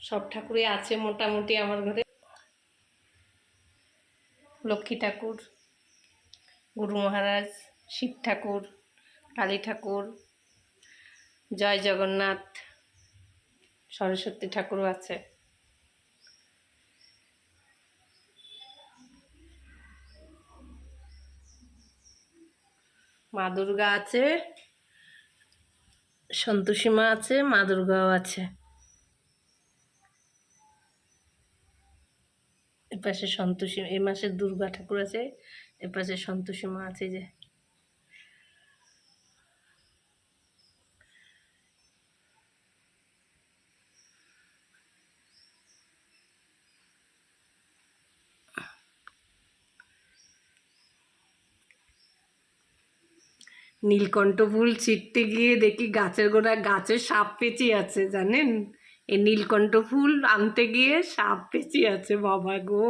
সব ঠাকুরই আছে মোটামুটি আমার ঘরে। লক্ষ্মী ঠাকুর, গুরু মহারাজ, শিব ঠাকুর, কালী ঠাকুর, জয় জগন্নাথ, সরস্বতী ঠাকুরও আছে। মা দুর্গা আছে, সন্তোষী মা আছে, মা দুর্গাও আছে। এপাশে সন্তোষী, এই মাসে দুর্গা ঠাকুর আছে, এপাশে সন্তোষী মা আছে। যে নীলকণ্ঠ ফুল ছিঁড়তে গিয়ে দেখি গাছের গোড়ায় গাছে সাপ পেঁচি আছে, জানেন? এই নীলকণ্ঠ ফুল আনতে গিয়ে সাপ পেঁচি আছে, বাবা গো।